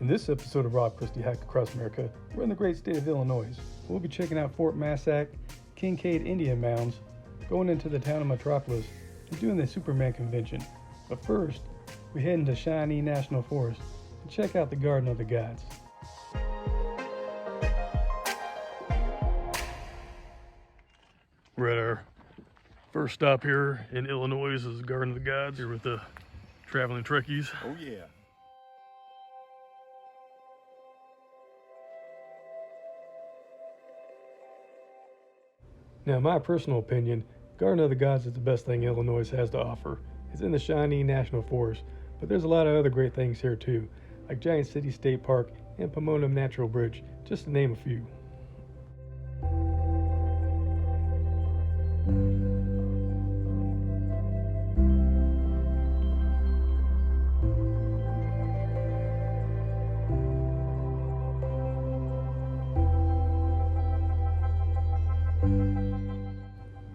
In this episode of Rob Christie Hike Across America, we're in the great state of Illinois. We'll be checking out Fort Massac, Kincaid Indian Mounds, going into the town of Metropolis, and doing the Superman convention. But first, we head into Shawnee National Forest and check out the Garden of the Gods. We're at our first stop here in Illinois. This is the Garden of the Gods here with the traveling Trekkies. Oh yeah. Now, in my personal opinion, Garden of the Gods is the best thing Illinois has to offer. It's in the Shawnee National Forest, but there's a lot of other great things here too, like Giant City State Park and Pomona Natural Bridge, just to name a few.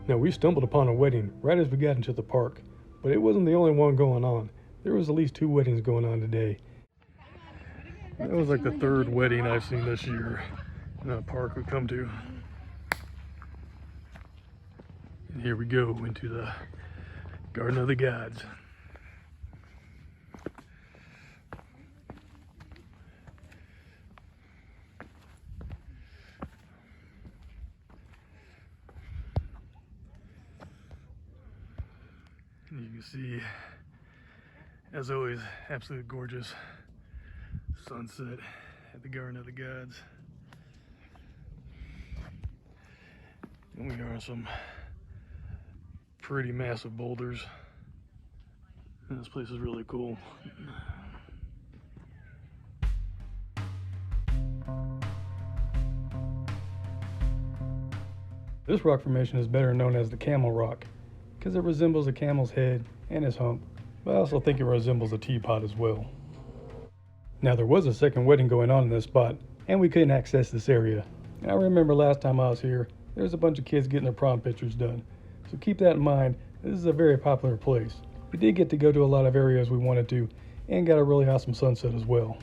Now, we stumbled upon a wedding right as we got into the park, but it wasn't the only one going on. There was at least 2 weddings going on today. That was like the 3rd wedding I've seen this year in a park we come to. And here we go into the Garden of the Gods. You can see, as always, absolutely gorgeous sunset at the Garden of the Gods. And we are on some pretty massive boulders. And this place is really cool. This rock formation is better known as the Camel Rock, because it resembles a camel's head and his hump, but I also think it resembles a teapot as well. Now, there was a second wedding going on in this spot, and we couldn't access this area. And I remember last time I was here, there was a bunch of kids getting their prom pictures done. So keep that in mind, this is a very popular place. We did get to go to a lot of areas we wanted to, and got a really awesome sunset as well.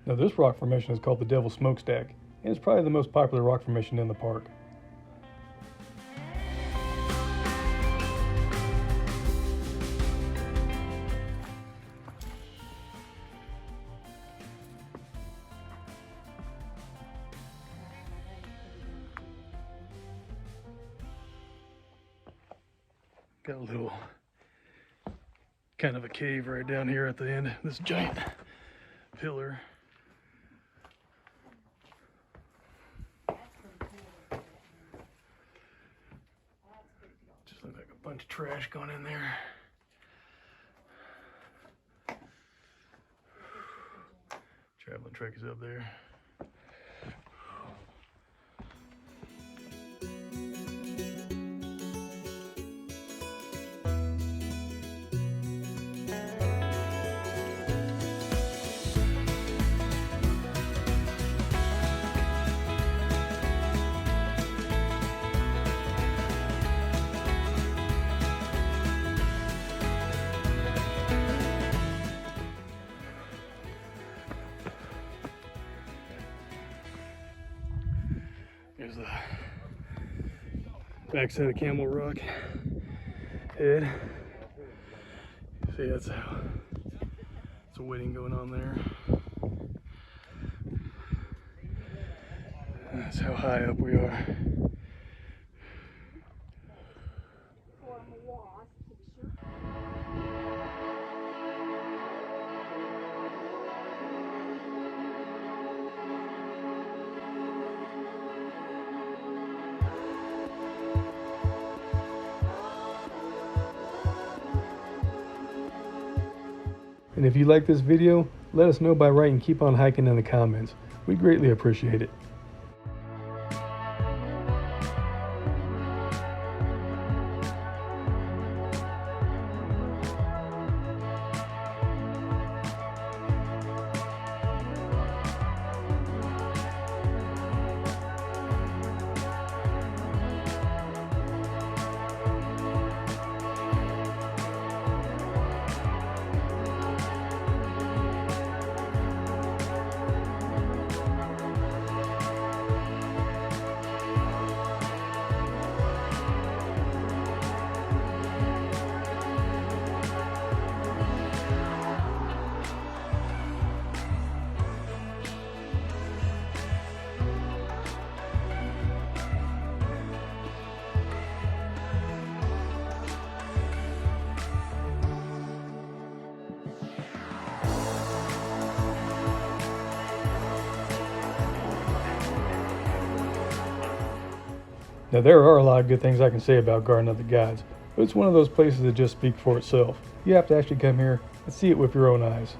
Now, this rock formation is called the Devil's Smokestack, and it's probably the most popular rock formation in the park. Got a little kind of a cave right down here at the end, this giant pillar. Just look like a bunch of trash going in there. Traveling Trekkies up there. Here's the backside of Camel Rock head. See, that's a wedding going on there. That's how high up we are. And if you like this video, let us know by writing "keep on hiking" in the comments. We greatly appreciate it. Now, there are a lot of good things I can say about Garden of the Gods, but it's one of those places that just speak for itself. You have to actually come here and see it with your own eyes.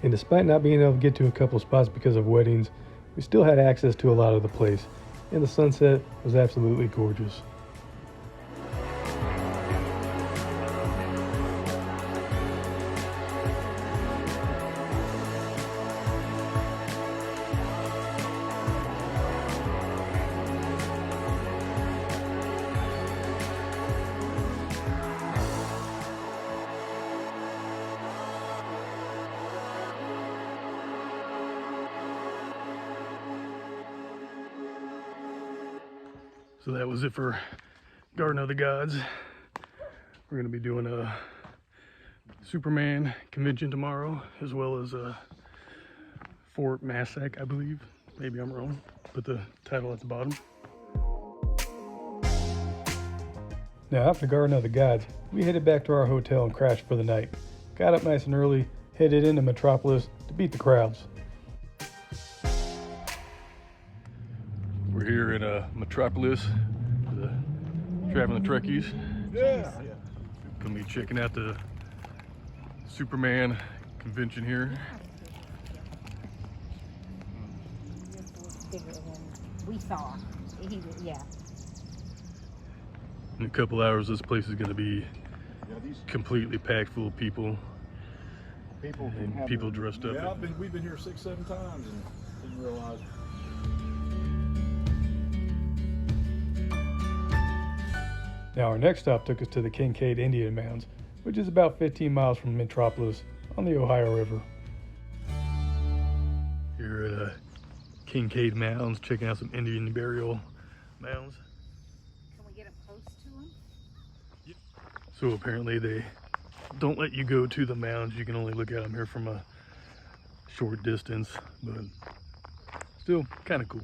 And despite not being able to get to a couple spots because of weddings, we still had access to a lot of the place, and the sunset was absolutely gorgeous. So that was it for Garden of the Gods. We're going to be doing a Superman convention tomorrow, as well as a Fort Massac, I believe. Maybe I'm wrong. Put the title at the bottom. Now, after Garden of the Gods, we headed back to our hotel and crashed for the night. Got up nice and early, headed into Metropolis to beat the crowds. We're here in Metropolis, the traveling Trekkies. Yeah. Gonna be checking out the Superman convention here. Bigger than we saw. Yeah. In a couple hours, this place is gonna be completely packed full of people. People dressed up. Yeah, we've been here 6-7 times and didn't realize. Now, our next stop took us to the Kincaid Indian Mounds, which is about 15 miles from Metropolis on the Ohio River. Here at Kincaid Mounds, checking out some Indian burial mounds. Can we get up close to them? Yep. So apparently they don't let you go to the mounds. You can only look at them here from a short distance, but still kind of cool.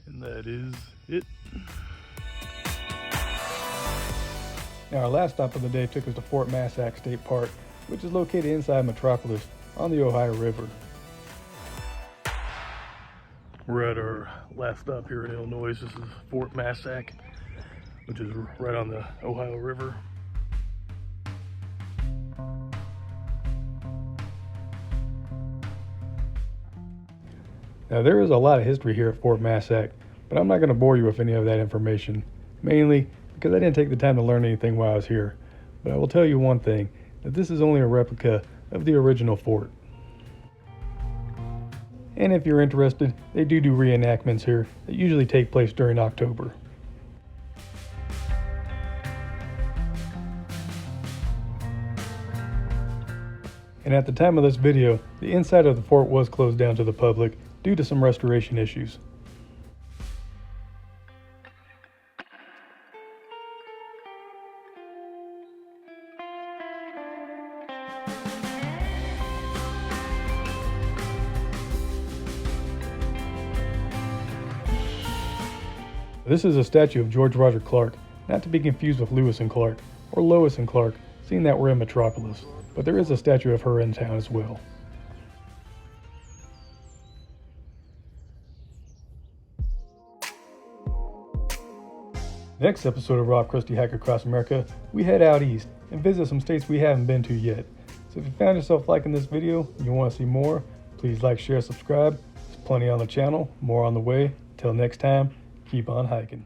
And that is it. Now, our last stop of the day took us to Fort Massac State Park, which is located inside Metropolis on the Ohio River. We're at our last stop here in Illinois. This is Fort Massac, which is right on the Ohio River. Now, there is a lot of history here at Fort Massac, but I'm not going to bore you with any of that information, mainly because I didn't take the time to learn anything while I was here. But I will tell you one thing, that this is only a replica of the original fort. And if you're interested, they do reenactments here that usually take place during October. And at the time of this video, the inside of the fort was closed down to the public due to some restoration issues. This is a statue of George Roger Clark, not to be confused with Lewis and Clark, or Lois and Clark, seeing that we're in Metropolis, but there is a statue of her in town as well. Next episode of Rob Krusty Hack Across America, we head out east and visit some states we haven't been to yet. So if you found yourself liking this video and you want to see more, please like, share, subscribe. There's plenty on the channel, more on the way. Till next time, keep on hiking.